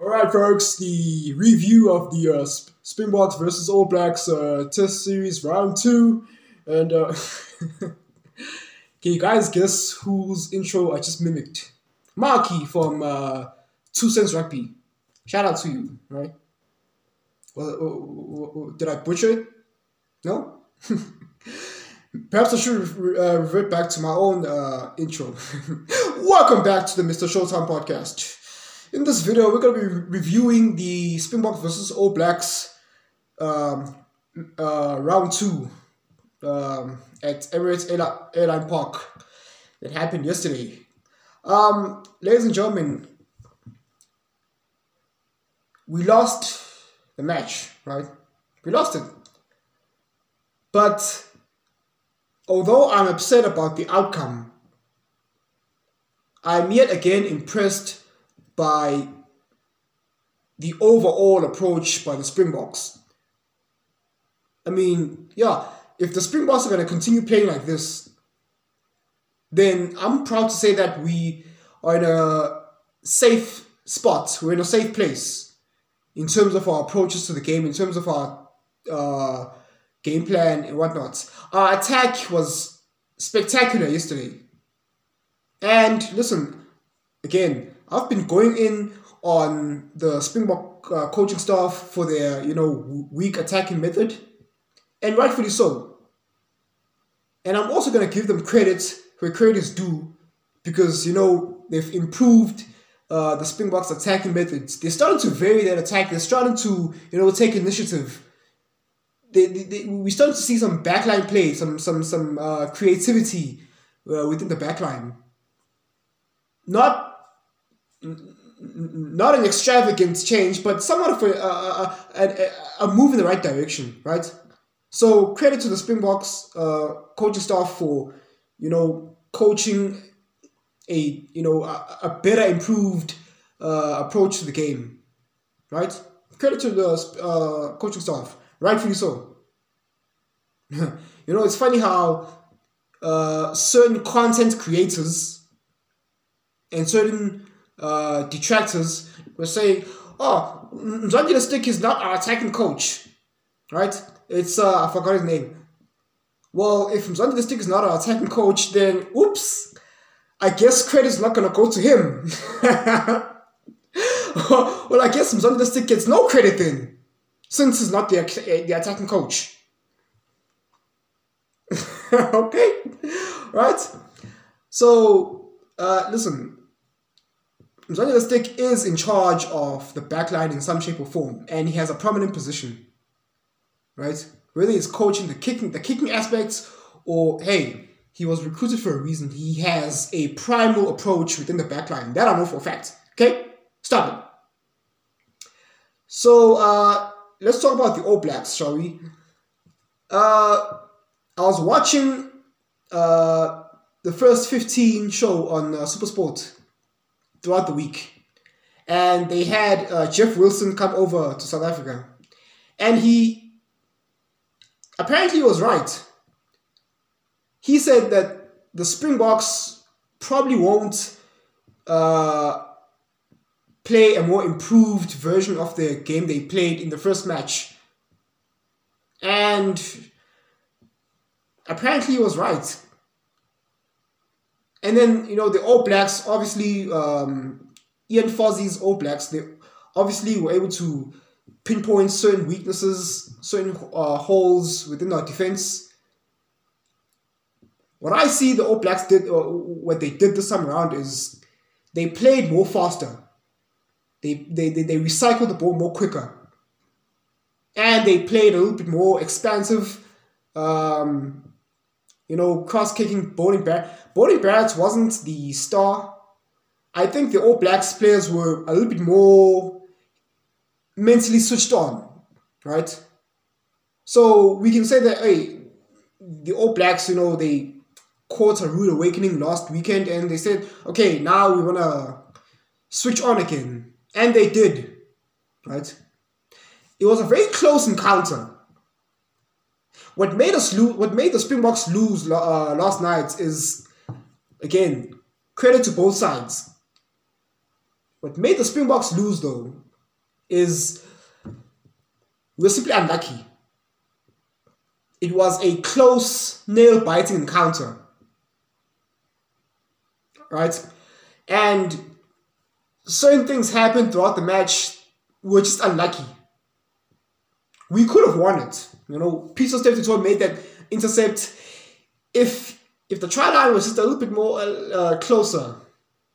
Alright, folks, the review of the Springboks versus All Blacks Test Series Round 2. And can you guys guess whose intro I just mimicked? Marky from 2 Cents Rugby. Shout out to you, right? Well, did I butcher it? No? Perhaps I should revert back to my own intro. Welcome back to the Mrshowtym podcast. In this video, we're going to be reviewing the Springboks versus All Blacks round 2 at Emirates Airline Park that happened yesterday. Ladies and gentlemen, we lost the match, right? We lost it. But although I'm upset about the outcome, I'm yet again impressed by the overall approach by the Springboks. I mean, yeah, if the Springboks are going to continue playing like this, then I'm proud to say that we are in a safe spot. We're in a safe place in terms of our approaches to the game, in terms of our game plan and whatnot. Our attack was spectacular yesterday. And listen, again, I've been going in on the Springbok coaching staff for their, weak attacking method, and rightfully so. And I'm also going to give them credit where credit is due, because, they've improved the Springboks attacking methods. They're starting to vary their attack. They're starting to, take initiative. We started to see some backline play, some creativity within the backline. Not an extravagant change, but somewhat of a move in the right direction, right? So credit to the Springboks coaching staff for, coaching a better improved approach to the game, right? Credit to the coaching staff, rightfully so. It's funny how certain content creators and certain detractors were saying, "Oh, Mrshowtym Stick is not our attacking coach, right? It's I forgot his name." Well, if Mrshowtym Stick is not our attacking coach, then oops, I guess credit's not gonna go to him. Well, I guess Mrshowtym Stick gets no credit then, since he's not the attacking coach. Okay, right? So listen. Mrshowtym Stick is in charge of the backline in some shape or form, and he has a prominent position, right? Whether he's coaching the kicking aspects, or hey, he was recruited for a reason. He has a primal approach within the backline. That I know for a fact. Okay, stop it. So let's talk about the All Blacks, shall we? I was watching the first 15 show on SuperSport throughout the week, and they had Jeff Wilson come over to South Africa, and he apparently was right. He said that the Springboks probably won't play a more improved version of the game they played in the first match, and apparently he was right. And then, the All Blacks, obviously, Ian Fozzie's All Blacks, they obviously were able to pinpoint certain weaknesses, certain holes within our defense. What I see the All Blacks did, or what they did this time around, is they played more faster. They recycled the ball more quicker. And they played a little bit more expansive, cross-kicking. Bowling Barrett wasn't the star. I think the All Blacks players were a little bit more mentally switched on, right? So we can say that, hey, the All Blacks, they caught a rude awakening last weekend, and they said, okay, now we want to switch on again. And they did, right? It was a very close encounter. What made the Springboks lose last night is, again, credit to both sides. What made the Springboks lose, though, is we're simply unlucky. It was a close, nail-biting encounter, right? And certain things happened throughout the match. We were just unlucky. We could have won it. Peter Steph made that intercept. If the try line was just a little bit more closer,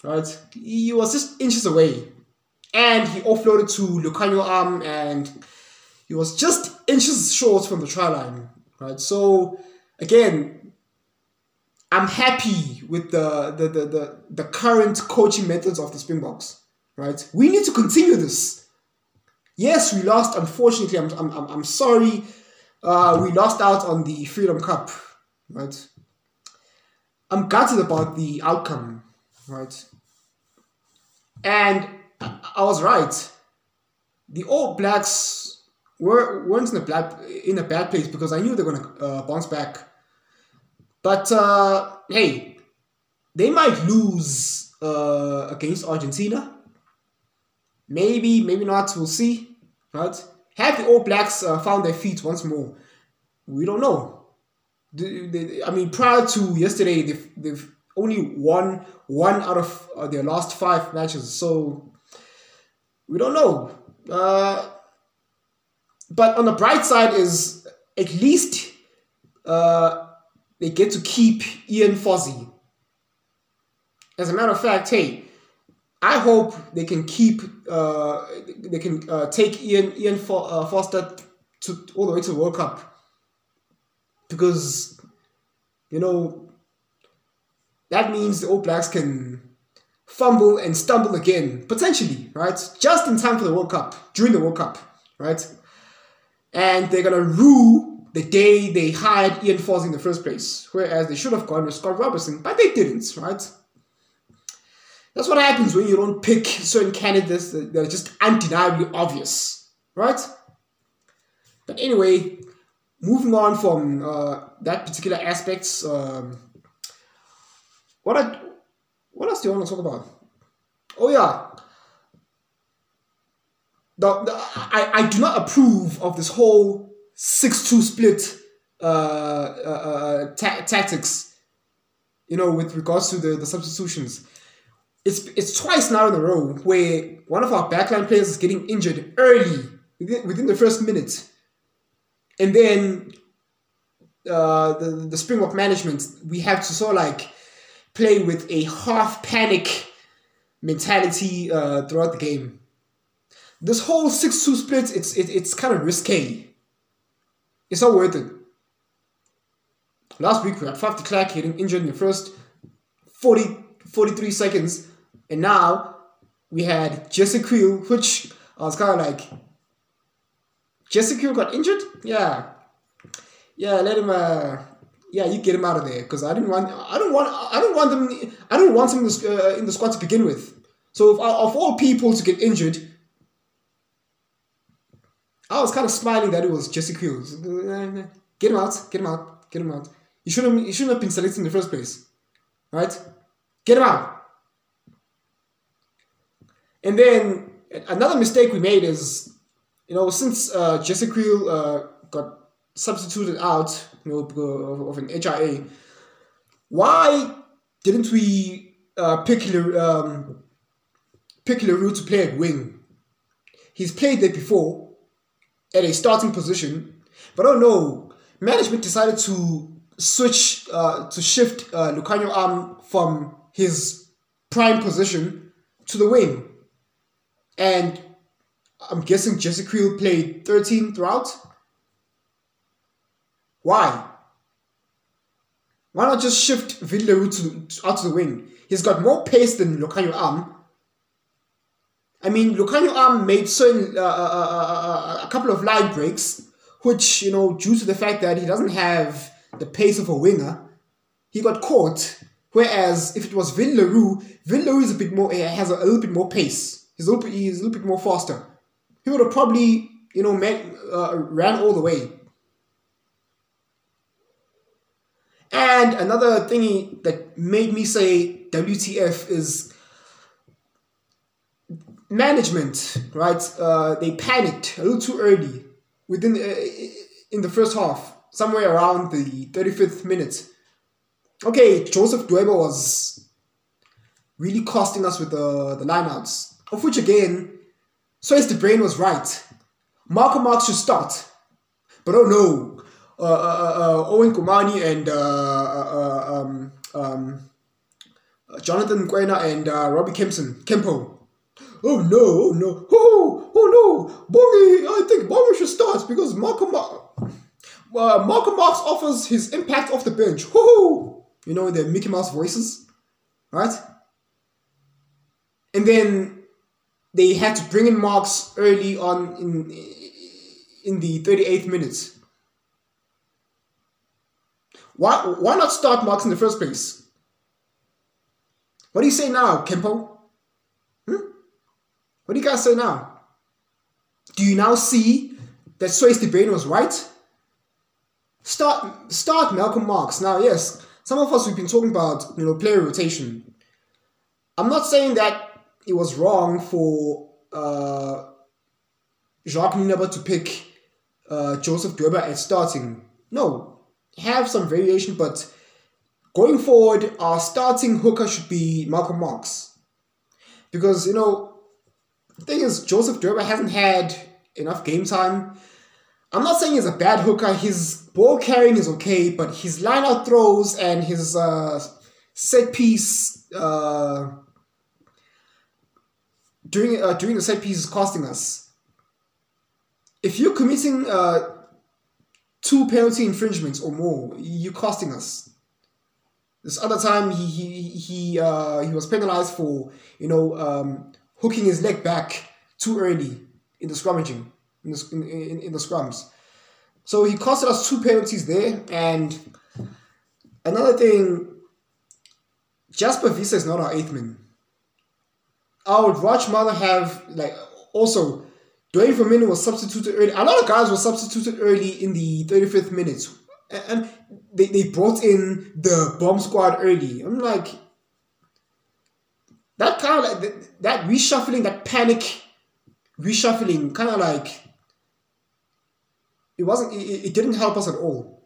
right? He was just inches away. And he offloaded to Lucanio Arm, and he was just inches short from the try line, right? So again, I'm happy with the current coaching methods of the Springboks, right? We need to continue this. Yes, we lost. Unfortunately, I'm sorry. We lost out on the Freedom Cup, right? I'm gutted about the outcome, right? And I was right. The All Blacks weren't in a bad place because I knew they were going to bounce back. But hey, they might lose against Argentina. Maybe not. We'll see. Right? Have the All Blacks found their feet once more? We don't know. Prior to yesterday, they've only won one out of their last 5 matches. So we don't know. But on the bright side is at least they get to keep Ian Fozzie. As a matter of fact, hey, I hope they can keep take Ian Foster all the way to the World Cup, because that means the All Blacks can fumble and stumble again, potentially, right? Just in time for the World Cup, during the World Cup, right? And they're gonna rue the day they hired Ian Fozzie in the first place, whereas they should have gone with Scott Robertson, but they didn't, right? That's what happens when you don't pick certain candidates that are just undeniably obvious, right? But anyway, moving on from that particular aspects, what else do you want to talk about? Oh yeah, I do not approve of this whole 6-2 split tactics. With regards to the substitutions. It's twice now in a row where one of our backline players is getting injured early, within the first minute. And then the Springbok management, we have to sort of play with a half panic mentality throughout the game. This whole 6-2 split, it's kind of risque. It's not worth it. Last week we had Faf de Klerk getting injured in the first 43 seconds. And now we had Jesse Creel, which I was kind of like, Jesse Creel got injured? Yeah, let him. You get him out of there, because I don't want him in the squad to begin with. So of all people to get injured, I was kind of smiling that it was Jesse Creel. Get him out. You shouldn't have been selected in the first place, right? Get him out. And then another mistake we made is, since Jesse Creel got substituted out, of an HIA, why didn't we pick Leroux to play at wing? He's played there before at a starting position, but oh no, management decided to shift Lucanio Arm from his prime position to the wing. And I'm guessing Jesse Creel played 13 throughout. Why? Why not just shift Leroux out to the wing? He's got more pace than Lucanio Arm. Lucanio Arm made certain a couple of line breaks, which, due to the fact that he doesn't have the pace of a winger, he got caught. Whereas if it was Leroux is a bit more, has a little bit more pace. He's a little bit more faster. He would have probably, ran all the way. And another thingy that made me say WTF is management, right? They panicked a little too early in the first half, somewhere around the 35th minute. Okay, Joseph Dweba was really costing us with the lineouts, of which again, Swayze the Brain was right. Marco Marx should start, but oh no, Owen Kumani and Jonathan Kwena and Robbie Kempo. Oh no, oh no, Bongi, I think Bongi should start because Marco Marx offers his impact off the bench. Woohoo! You know, the Mickey Mouse voices, right? And then they had to bring in Marx early on in the 38th minutes. Why not start Marx in the first place? What do you say now, Kempo? What do you guys say now? Do you now see that Swayze the Brain was right? Start Malcolm Marx. Now, yes, some of us, we've been talking about, player rotation. I'm not saying that it was wrong for Jacques Nienaber to pick Joseph Dweba at starting. No, have some variation, but going forward, our starting hooker should be Malcolm Marx. Because, the thing is, Joseph Dweba hasn't had enough game time. I'm not saying he's a bad hooker. His ball carrying is okay, but his line-out throws and his set piece during the set piece is costing us. If you're committing 2 penalty infringements or more, you're costing us. This other time, he was penalized for hooking his leg back too early in the scrummaging, in the scrums. So he costed us 2 penalties there. And another thing, Jasper Wiese is not our 8th man. I would much rather have, also, Dwayne Vermeulen was substituted early. A lot of guys were substituted early in the 35th minute. And they brought in the bomb squad early. I'm like, that kind of that reshuffling, that panic reshuffling, kind of like, it didn't help us at all.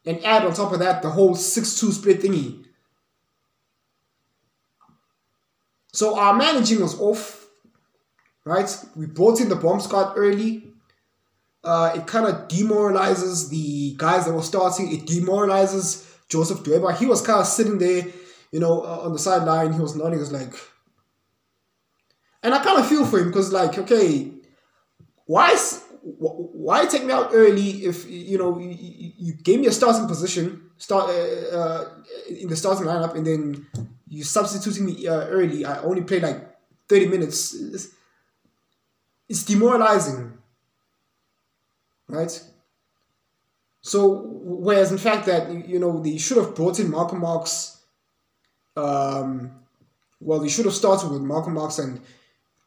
And add on top of that the whole 6-2 split thingy. So our managing was off, right? We brought in the bomb squad early. It kind of demoralizes the guys that were starting. It demoralizes Joseph Dweba. He was kind of sitting there, on the sideline. He was nodding. He was like... And I kind of feel for him because, okay, why take me out early if, you gave me a starting position in the starting lineup and then you substituting me early. I only played 30 minutes. It's demoralizing. Right? So, whereas in fact that, they should have brought in Malcolm Marx, they should have started with Malcolm Marx and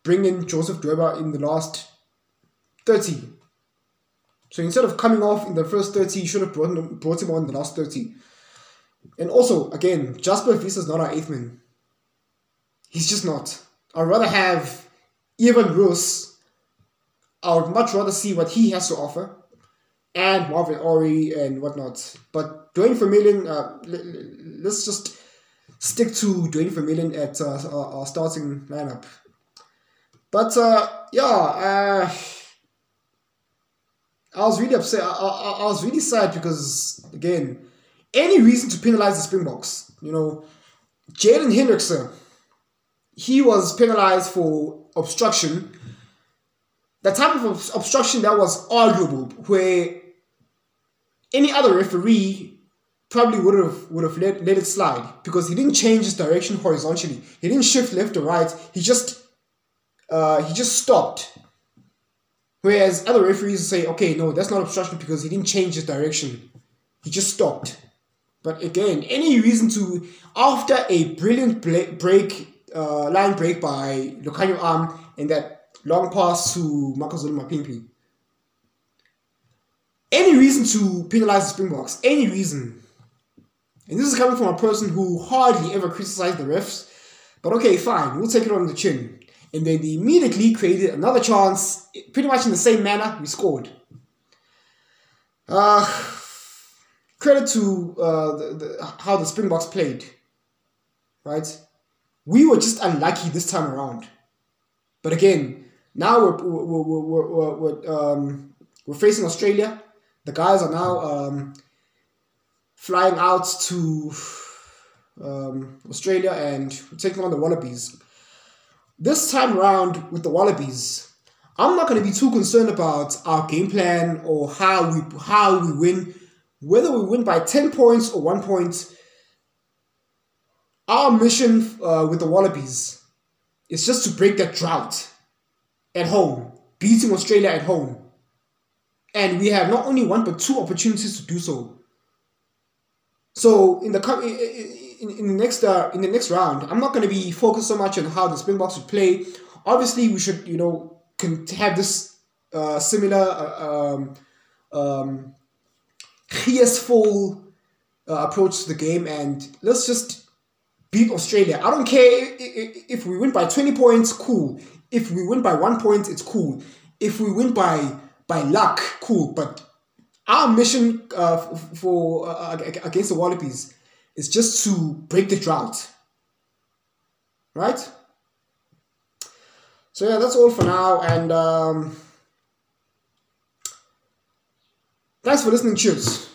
bring in Joseph Dweba in the last 30. So instead of coming off in the first 30, you should have brought him on in the last 30. And also, again, Jasper Wiese is not our 8th man. He's just not. I'd rather have Ivan Roos. I would much rather see what he has to offer, and Marvin Ori and whatnot. But Dwayne Vermeulen, let's just stick to Dwayne Vermeulen at our starting lineup. But I was really upset. I was really sad because, again, any reason to penalize the Springboks. Jalen Hendrickse, he was penalized for obstruction. The type of obstruction that was arguable, where any other referee probably would have let it slide because he didn't change his direction horizontally. He didn't shift left or right. He just stopped. Whereas other referees say, okay, no, that's not obstruction because he didn't change his direction. He just stopped. But again, any reason to, after a brilliant line break by Lucanio Arm and that long pass to Makazole Mapimpi. Any reason to penalize the Springboks? Any reason? And this is coming from a person who hardly ever criticized the refs. But okay, fine, we'll take it on the chin. And then they immediately created another chance, pretty much in the same manner. We scored. Credit to how the Springboks played, right? We were just unlucky this time around. But again, now we're facing Australia. The guys are now flying out to Australia and taking on the Wallabies. This time around with the Wallabies, I'm not going to be too concerned about our game plan or how we win, whether we win by 10 points or 1 point. Our mission with the Wallabies is just to break that drought at home, beating Australia at home. And we have not only 1 but 2 opportunities to do so. So in the next round, I'm not going to be focused so much on how the Springboks would play. Obviously, we should have this similar geestful approach to the game, and let's just beat Australia. I don't care if we win by 20 points, cool. If we win by 1 point, it's cool. If we win by luck, cool. But our mission against the Wallabies is just to break the drought. Right? So yeah, that's all for now. And thanks for listening. Cheers.